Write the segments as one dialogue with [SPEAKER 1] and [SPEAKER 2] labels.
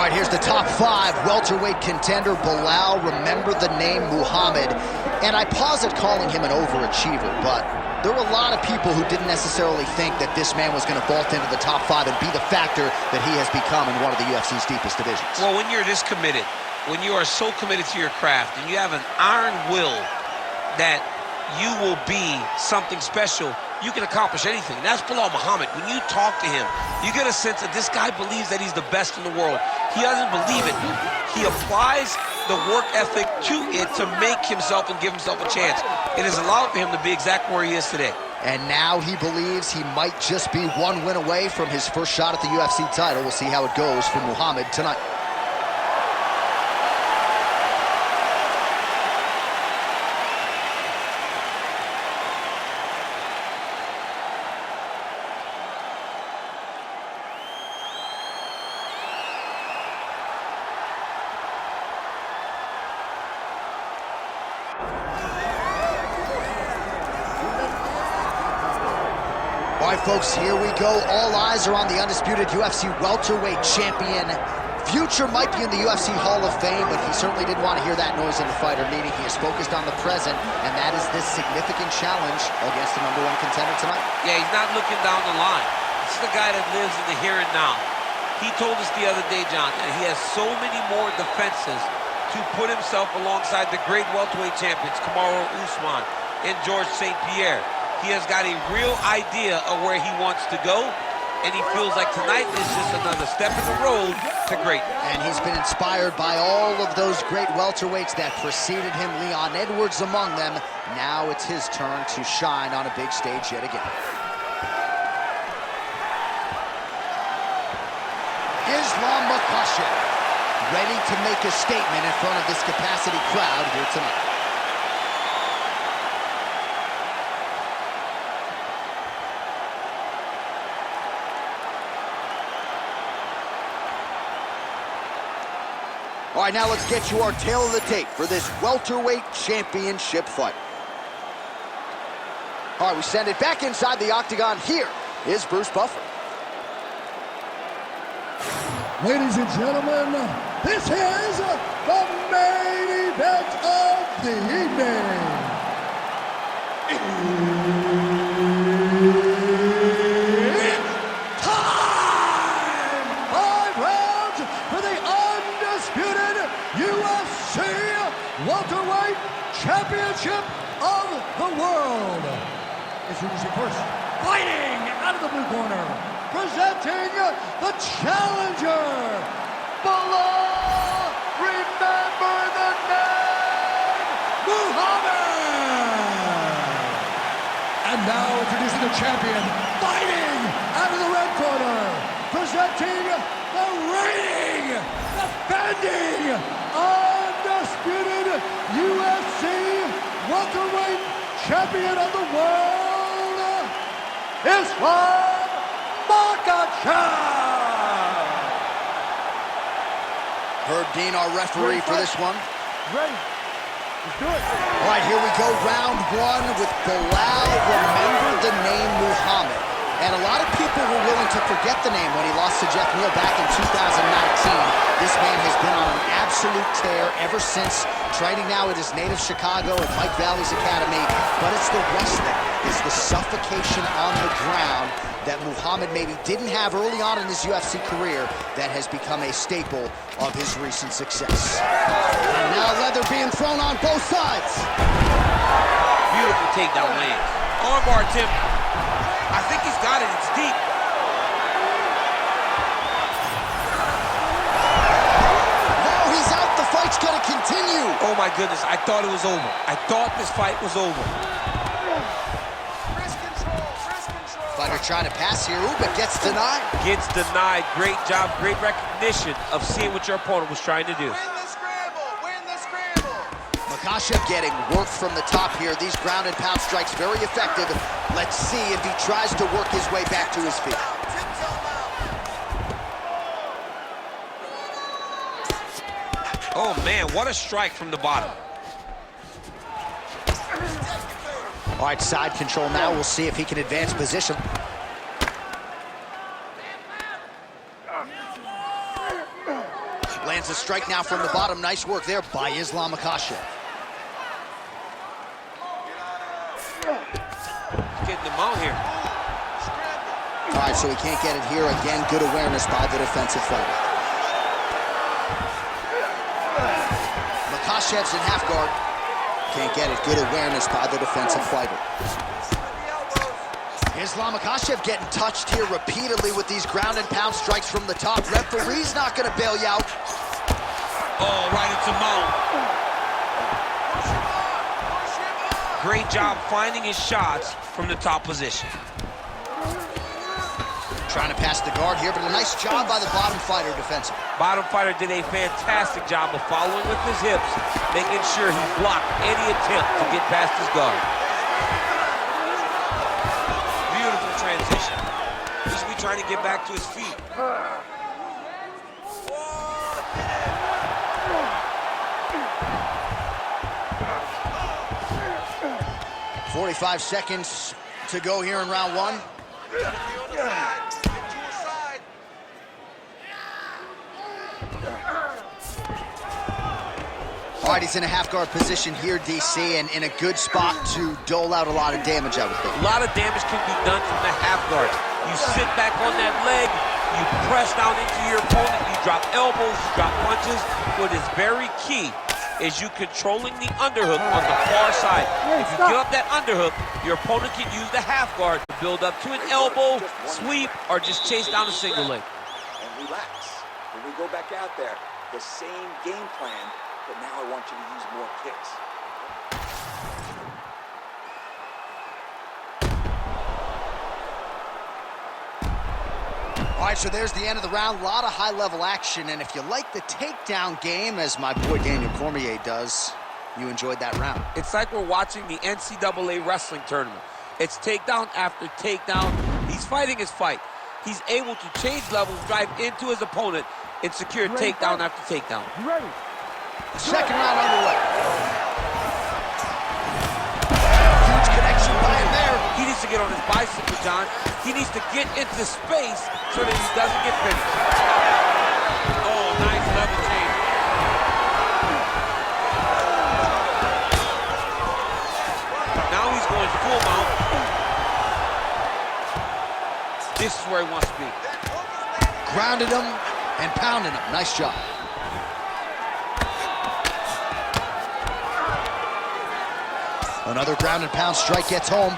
[SPEAKER 1] All right, here's the top 5 welterweight contender, Belal. Remember the name Muhammad. And I pause at calling him an overachiever, but there were a lot of people who didn't necessarily think that this man was going to vault into the top 5 and be the factor that he has become in one of the UFC's deepest divisions.
[SPEAKER 2] Well, when you're this committed, when you are so committed to your craft, and you have an iron will that you will be something special, you can accomplish anything. That's Belal Muhammad. When you talk to him, you get a sense that this guy believes that he's the best in the world. He doesn't believe it. He applies the work ethic to it to make himself and give himself a chance. It has allowed for him to be exactly where he is today.
[SPEAKER 1] And now he believes he might just be one win away from his first shot at the UFC title. We'll see how it goes for Muhammad tonight. All right, folks, here we go. All eyes are on the undisputed UFC welterweight champion. Future might be in the UFC Hall of Fame, but he certainly didn't want to hear that noise in the fighter meeting. He is focused on the present, and that is this significant challenge against the #1 contender tonight.
[SPEAKER 2] Yeah, he's not looking down the line. This is the guy that lives in the here and now. He told us the other day, John, that he has so many more defenses to put himself alongside the great welterweight champions, Kamaru Usman and George St. Pierre. He has got a real idea of where he wants to go, and he feels like tonight is just another step in the road to greatness.
[SPEAKER 1] And he's been inspired by all of those great welterweights that preceded him, Leon Edwards among them. Now it's his turn to shine on a big stage yet again. Islam Makhachev, ready to make a statement in front of this capacity crowd here tonight. All right, now let's get you our tail of the tape for this welterweight championship fight. All right, we send it back inside the octagon. Here is Bruce Buffer.
[SPEAKER 3] Ladies and gentlemen, this is the main event of the evening. It's time! 5 rounds for the undisputed UFC welterweight championship of the world. Introducing first, fighting out of the blue corner, presenting the challenger, Belal, remember the name, Muhammad. And now introducing the champion, fighting out of the red corner, presenting the reigning, defending, undisputed UFC welterweight champion of the world, Islam Makhachev.
[SPEAKER 1] Herb Dean, our referee for this one.
[SPEAKER 3] Ready? Let's do it.
[SPEAKER 1] All right, here we go, round 1 with Belal. Remember the name Muhammad. And a lot of people were willing to forget the name when he lost to Jeff Neal back in 2019. This man has been on an absolute tear ever since, training now at his native Chicago at Mike Valley's Academy. But it's the wrestling, it's the suffocation on the ground that Muhammad maybe didn't have early on in his UFC career that has become a staple of his recent success. And now leather being thrown on both sides.
[SPEAKER 2] Beautiful takedown land. Armbar attempt. I think he's got it. It's deep.
[SPEAKER 1] No, he's out. The fight's going to continue.
[SPEAKER 2] Oh, my goodness. I thought it was over. I thought this fight was over.
[SPEAKER 1] Fighter trying to pass here. Ooh, but gets denied.
[SPEAKER 2] Gets denied. Great job. Great recognition of seeing what your opponent was trying to do.
[SPEAKER 4] Win the scramble. Win the scramble.
[SPEAKER 1] Makhachev getting work from the top here. These ground and pound strikes very effective. Let's see if he tries to work his way back to his feet.
[SPEAKER 2] Oh, man, what a strike from the bottom.
[SPEAKER 1] All right, side control now. We'll see if he can advance position. Lands a strike now from the bottom. Nice work there by Islam Makhachev.
[SPEAKER 2] He's getting them out here.
[SPEAKER 1] All right, so he can't get it here. Again, good awareness by the defensive fighter. Makhachev's in half guard. Can't get it. Good awareness by the defensive fighter. Islam Makhachev getting touched here repeatedly with these ground and pound strikes from the top. Referee's not going to bail you out.
[SPEAKER 2] Oh, right into mount. Great job finding his shots from the top position.
[SPEAKER 1] Trying to pass the guard here, but a nice job by the bottom fighter defensively.
[SPEAKER 2] Bottom fighter did a fantastic job of following with his hips, making sure he blocked any attempt to get past his guard. Beautiful transition. He should be trying to get back to his feet.
[SPEAKER 1] 45 seconds to go here in round one. All right, he's in a half-guard position here, DC, and in a good spot to dole out a lot of damage, I would think.
[SPEAKER 2] A lot of damage can be done from the half guard. You sit back on that leg, you press down into your opponent, you drop elbows, you drop punches. What is very key is you controlling the underhook on the far side. If you give up that underhook, your opponent can use the half guard to build up to an elbow, sweep, or just chase down a single leg.
[SPEAKER 5] And relax. When we go back out there, the same game plan, but now I want you to use more kicks.
[SPEAKER 1] All right, so there's the end of the round. A lot of high-level action, and if you like the takedown game, as my boy Daniel Cormier does, you enjoyed that round.
[SPEAKER 2] It's like we're watching the NCAA wrestling tournament. It's takedown after takedown. He's fighting his fight. He's able to change levels, drive into his opponent, and secure takedown after takedown.
[SPEAKER 3] Ready.
[SPEAKER 1] Second round underway. Huge connection by him there.
[SPEAKER 2] He needs to get on his bicycle, John. He needs to get into space so that he doesn't get finished. Oh, nice level change. Now he's going full mount. This is where he wants to be.
[SPEAKER 1] Grounded him and pounded him. Nice job. Another ground and pound strike gets home.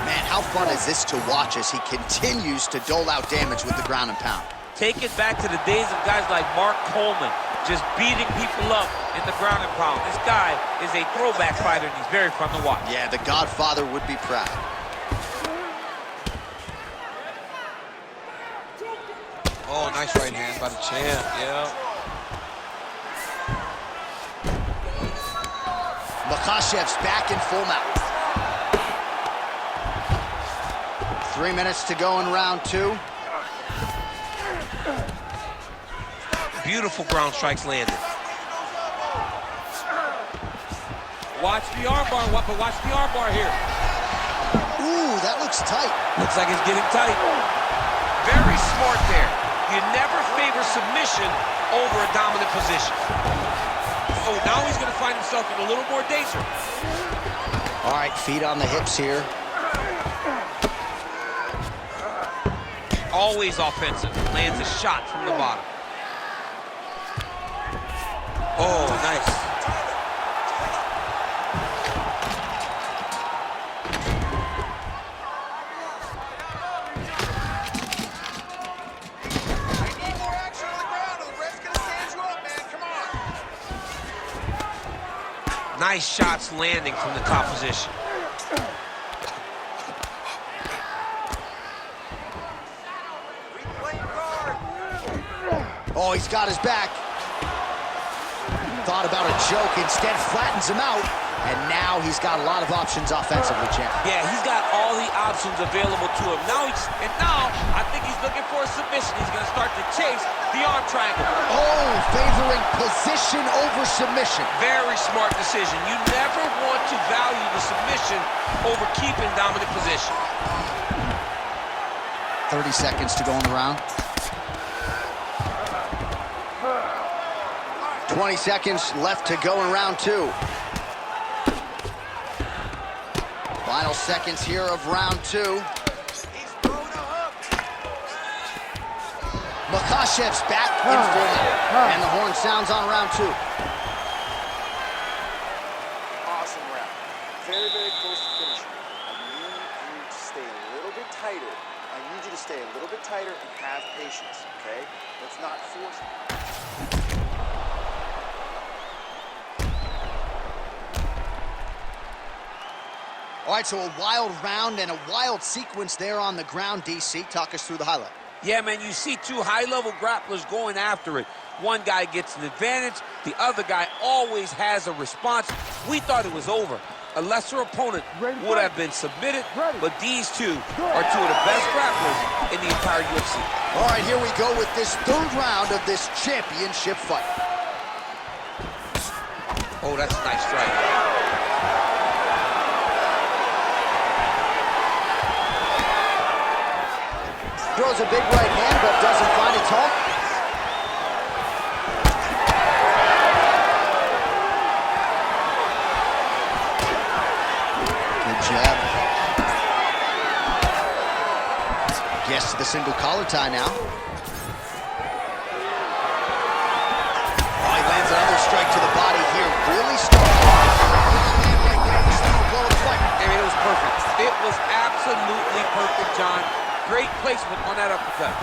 [SPEAKER 1] Man, how fun is this to watch as he continues to dole out damage with the ground and pound.
[SPEAKER 2] Take it back to the days of guys like Mark Coleman, just beating people up in the ground and pound. This guy is a throwback fighter, and he's very fun to watch.
[SPEAKER 1] Yeah, the Godfather would be proud.
[SPEAKER 2] Oh, nice right hand by the champ, yeah.
[SPEAKER 1] Makhachev's back in full mount. 3 minutes to go in round two.
[SPEAKER 2] Beautiful ground strikes landed. Watch the armbar, but watch the armbar here.
[SPEAKER 1] Ooh, that looks tight.
[SPEAKER 2] Looks like it's getting tight. Very smart there. You never favor submission over a dominant position. Oh, now he's going to find himself in a little more danger.
[SPEAKER 1] All right, feet on the hips here.
[SPEAKER 2] Always offensive. Lands a shot from the bottom. Oh, nice. Nice shots landing from the top position.
[SPEAKER 1] Oh, he's got his back. Thought about a joke, instead flattens him out. And now he's got a lot of options offensively, champ.
[SPEAKER 2] Yeah, he's got all the options available to him. Now I think he's looking for a submission. He's going to start to chase the arm triangle.
[SPEAKER 1] Oh, favoring position over submission.
[SPEAKER 2] Very smart decision. You never want to value the submission over keeping dominant position.
[SPEAKER 1] 30 seconds to go in the round. 20 seconds left to go in round 2. Final seconds here of round 2.
[SPEAKER 4] He's throwing a hook.
[SPEAKER 1] Makhachev's back in full. And the horn sounds on round 2.
[SPEAKER 5] Awesome round. Very, very close to finishing. I need you to stay a little bit tighter. I need you to stay a little bit tighter and have patience, okay? Let's not force it.
[SPEAKER 1] All right, so a wild round and a wild sequence there on the ground, DC. Talk us through the highlight.
[SPEAKER 2] Yeah, man, you see two high-level grapplers going after it. One guy gets an advantage. The other guy always has a response. We thought it was over. A lesser opponent would have been submitted, but these two are two of the best grapplers in the entire UFC.
[SPEAKER 1] All right, here we go with this 3rd round of this championship fight.
[SPEAKER 2] Oh, that's a nice strike.
[SPEAKER 1] Throws a big right hand, but doesn't find its home. Good jab. Gets to the single collar tie now. Oh, he lands another strike to the body here. Really strong. Right there, the final blow of the fight.
[SPEAKER 2] I mean, it was perfect. It was absolutely perfect, John. Great placement on that uppercut.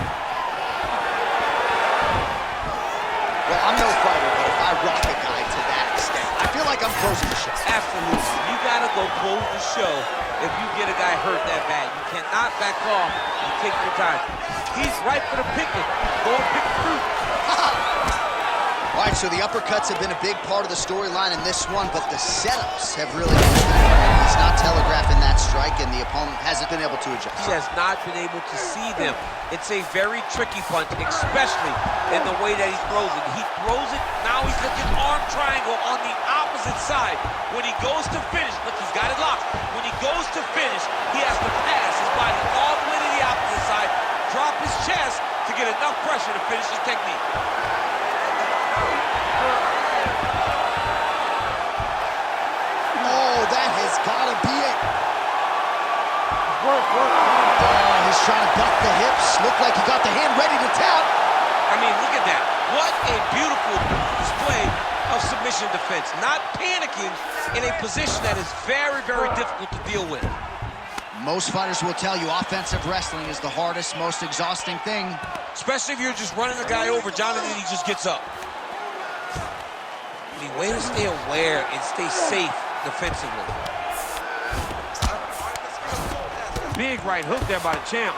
[SPEAKER 1] Well, I'm no fighter, but if I rock a guy to that extent, I feel like I'm closing the show.
[SPEAKER 2] Absolutely. You got to go close the show if you get a guy hurt that bad. You cannot back off and take your time. He's right for the picking. Go and pick the fruit.
[SPEAKER 1] All right, so the uppercuts have been a big part of the storyline in this one, but the setups have really been good. He's not telegraphing that strike, and the opponent hasn't been able to adjust.
[SPEAKER 2] He has not been able to see them. It's a very tricky punch, especially in the way that he throws it. He throws it, now he's looking arm triangle on the opposite side. When he goes to finish, look, he's got it locked. When he goes to finish, he has to pass his body all the way to the opposite side, drop his chest to get enough pressure to finish his technique.
[SPEAKER 1] Oh, that has got to be it. Oh, he's trying to buck the hips. Looked like he got the hand ready to tap.
[SPEAKER 2] I mean, look at that. What a beautiful display of submission defense. Not panicking in a position that is very, very difficult to deal with.
[SPEAKER 1] Most fighters will tell you offensive wrestling is the hardest, most exhausting thing.
[SPEAKER 2] Especially if you're just running a guy over, John, and then he just gets up. I mean, way to stay aware and stay safe defensively. Big right hook there by the champ.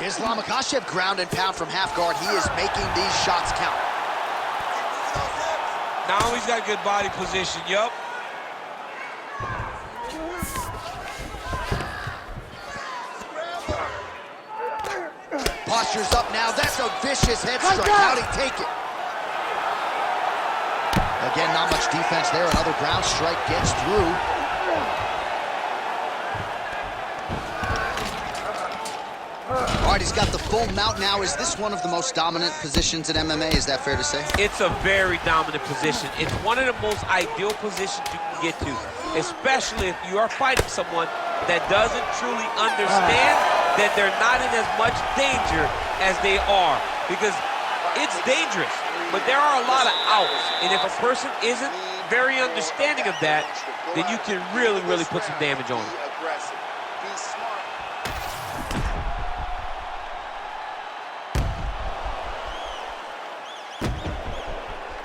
[SPEAKER 1] Islam Makhachev ground and pound from half guard. He is making these shots count.
[SPEAKER 2] Now he's got good body position, yup.
[SPEAKER 1] Posture's up now. That's a vicious head strike. How'd he take it? Again, not much defense there. Another ground strike gets through. All right, he's got the full mount now. Is this one of the most dominant positions in MMA? Is that fair to say?
[SPEAKER 2] It's a very dominant position. It's one of the most ideal positions you can get to, especially if you are fighting someone that doesn't truly understand that they're not in as much danger as they are, because it's dangerous, but there are a lot of outs, and if a person isn't very understanding of that, then you can really, really put some damage on them.
[SPEAKER 5] Aggressive. Be smart.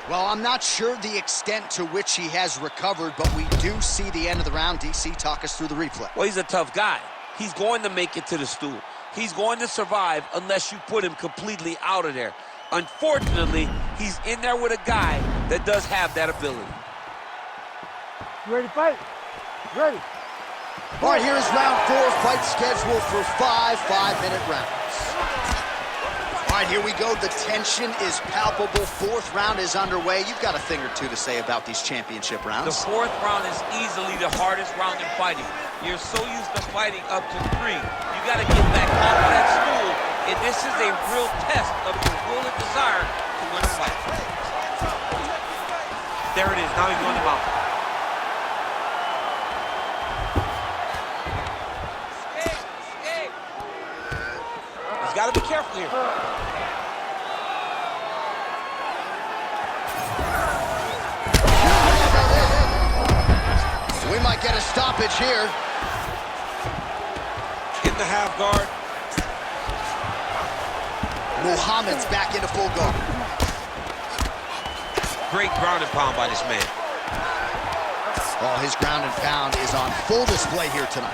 [SPEAKER 1] Well, I'm not sure the extent to which he has recovered, but we do see the end of the round. DC, talk us through the replay.
[SPEAKER 2] Well, he's a tough guy. He's going to make it to the stool. He's going to survive unless you put him completely out of there. Unfortunately, he's in there with a guy that does have that ability.
[SPEAKER 6] You ready to fight? Ready.
[SPEAKER 1] All right, here is round 4, fight scheduled for 5 5-minute rounds. All right, here we go. The tension is palpable. 4th round is underway. You've got a thing or two to say about these championship rounds.
[SPEAKER 2] The 4th round is easily the hardest round in fighting. You're so used to fighting up to 3. You got to get back off of that stool, and this is a real test of your will and desire to win a fight. There it is. Now he's running him out.
[SPEAKER 4] Escape!
[SPEAKER 2] He's got to be careful here.
[SPEAKER 1] We might get a stoppage here.
[SPEAKER 2] In the half guard.
[SPEAKER 1] Muhammad's back into full guard.
[SPEAKER 2] Great ground and pound by this man.
[SPEAKER 1] Oh, his ground and pound is on full display here tonight.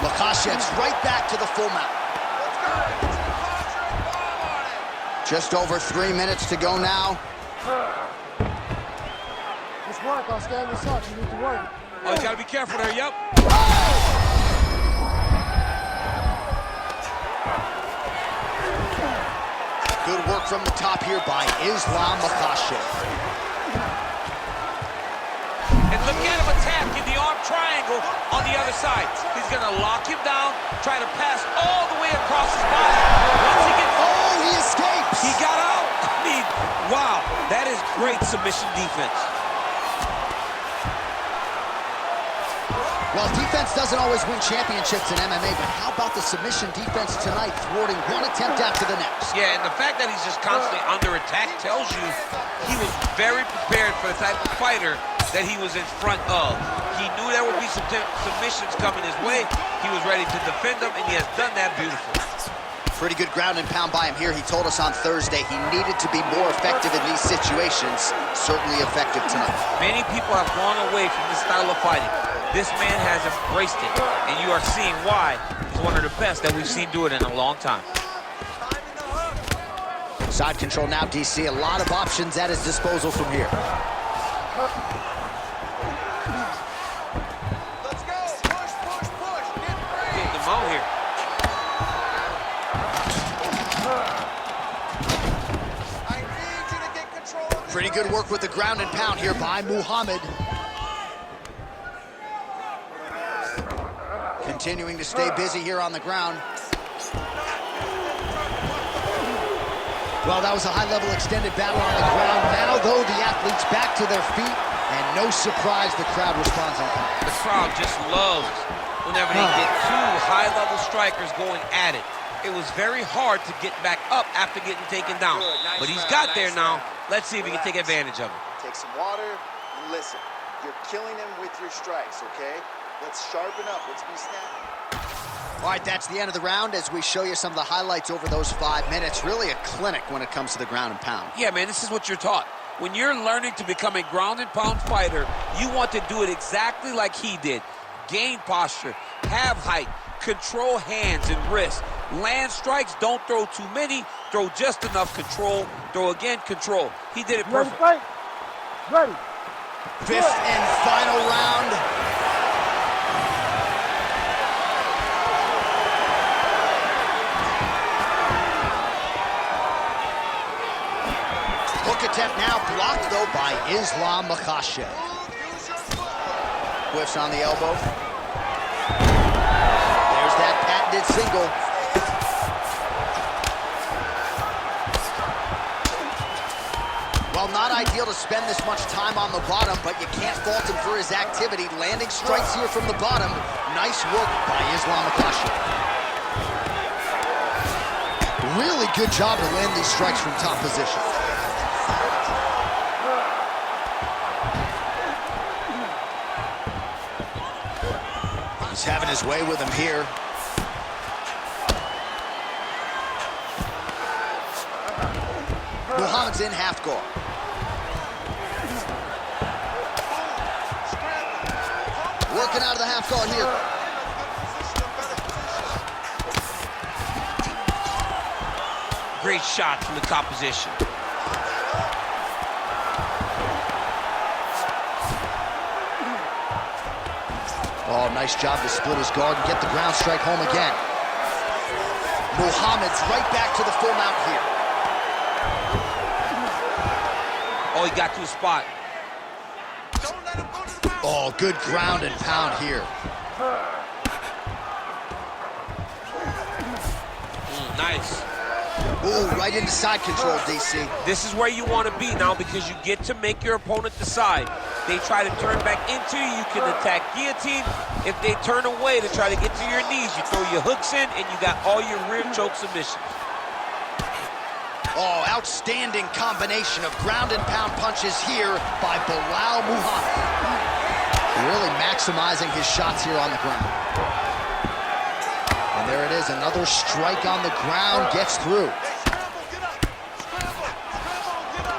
[SPEAKER 1] Makhachev's right back to the full mount. Just over 3 minutes to go now.
[SPEAKER 6] Just work. I'll stand this up. You need to work.
[SPEAKER 2] Oh, you got to be careful there. Yep.
[SPEAKER 1] Good work from the top here by Islam Makhachev.
[SPEAKER 2] And look at him attacking the arm triangle on the other side. He's going to lock him down, try to pass all the way across his body. Once he gets...
[SPEAKER 1] Oh, he escapes!
[SPEAKER 2] He got out. I mean, wow. That is great submission defense.
[SPEAKER 1] Well, defense doesn't always win championships in MMA, but how about the submission defense tonight, thwarting one attempt after the next?
[SPEAKER 2] Yeah, and the fact that he's just constantly under attack tells you he was very prepared for the type of fighter that he was in front of. He knew there would be some submissions coming his way. He was ready to defend them, and he has done that beautifully.
[SPEAKER 1] Pretty good ground and pound by him here. He told us on Thursday he needed to be more effective in these situations. Certainly effective tonight.
[SPEAKER 2] Many people have gone away from this style of fighting. This man has embraced it, and you are seeing why he's one of the best that we've seen do it in a long time.
[SPEAKER 1] Side control now, DC. A lot of options at his disposal from here.
[SPEAKER 4] Let's go! Push, push, push! Get free!
[SPEAKER 2] Get them out here.
[SPEAKER 4] I need you to get control of this.
[SPEAKER 1] Pretty good work with the ground and pound here by Muhammad. Continuing to stay busy here on the ground. Well, that was a high-level extended battle on the ground. Now, though, the athletes back to their feet, and no surprise the crowd responds in kind.
[SPEAKER 2] The crowd just loves whenever they get two high-level strikers going at it. It was very hard to get back up after getting taken down.
[SPEAKER 5] Good, nice
[SPEAKER 2] But he's
[SPEAKER 5] round,
[SPEAKER 2] got there
[SPEAKER 5] nice
[SPEAKER 2] now.
[SPEAKER 5] round.
[SPEAKER 2] Let's see if he can take advantage of it.
[SPEAKER 5] Take some water and listen. You're killing him with your strikes, okay? Let's sharpen up. Let's be snappy.
[SPEAKER 1] All right, that's the end of the round as we show you some of the highlights over those 5 minutes. Really a clinic when it comes to the ground and pound.
[SPEAKER 2] Yeah, man, this is what you're taught. When you're learning to become a ground and pound fighter, you want to do it exactly like he did. Gain posture, have height, control hands and wrists. Land strikes, don't throw too many, throw just enough, control, throw again, control. He did it
[SPEAKER 6] You ready to
[SPEAKER 2] perfect.
[SPEAKER 6] fight? Ready.
[SPEAKER 1] Fifth and final round. Hook attempt now blocked, though, by Islam Makhachev. Whiffs on the elbow. There's that patented single. Well, not ideal to spend this much time on the bottom, but you can't fault him for his activity. Landing strikes here from the bottom. Nice work by Islam Makhachev. Really good job to land these strikes from top position. He's having his way with him here. Muhammad's in half guard. Working out of the half guard here.
[SPEAKER 2] Great shot from the top position.
[SPEAKER 1] Oh, nice job to split his guard and get the ground strike home again. Muhammad's right back to the full mount here.
[SPEAKER 2] Oh, he got to a spot.
[SPEAKER 4] Don't let him go to the mouth.
[SPEAKER 1] Oh, good ground and pound here.
[SPEAKER 2] Nice.
[SPEAKER 1] Ooh, right into side control, DC.
[SPEAKER 2] This is where you want to be now because you get to make your opponent decide They try to turn back into you. You can attack guillotine. If they turn away to try to get to your knees, you throw your hooks in, and you got all your rear choke submissions.
[SPEAKER 1] Oh, outstanding combination of ground and pound punches here by Belal Muhammad. Really maximizing his shots here on the ground. And there it is, another strike on the ground, gets through.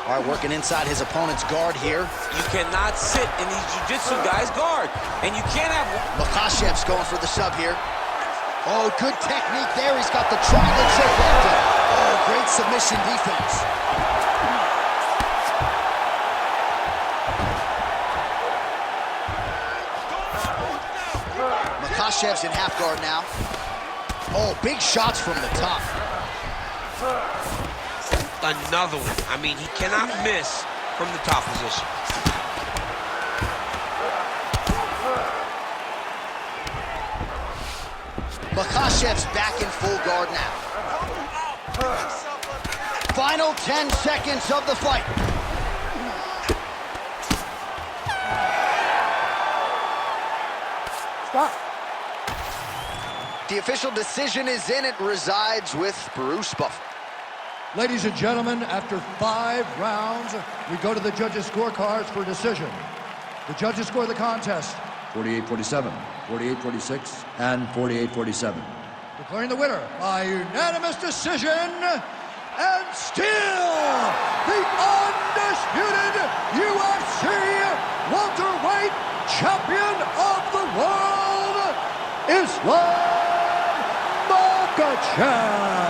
[SPEAKER 1] All right, working inside his opponent's guard here.
[SPEAKER 2] You cannot sit in these jiu-jitsu guys' guard, and you can't have...
[SPEAKER 1] Makhachev's going for the sub here. Oh, good technique there. He's got the triangle choke locked in. Oh, great submission defense. Makhachev's in half guard now. Oh, big shots from the top.
[SPEAKER 2] Another one. I mean, he cannot miss from the top position.
[SPEAKER 1] Makhachev's back in full guard now. Final 10 seconds of the fight.
[SPEAKER 6] Stop.
[SPEAKER 1] The official decision is in. It resides with Bruce Buffer.
[SPEAKER 3] Ladies and gentlemen, after 5 rounds, we go to the judges' scorecards for decision. The judges score the contest 48-47, 48-46, and 48-47. Declaring the winner by unanimous decision, and still the undisputed UFC welterweight champion of the world, Islam Makhachev.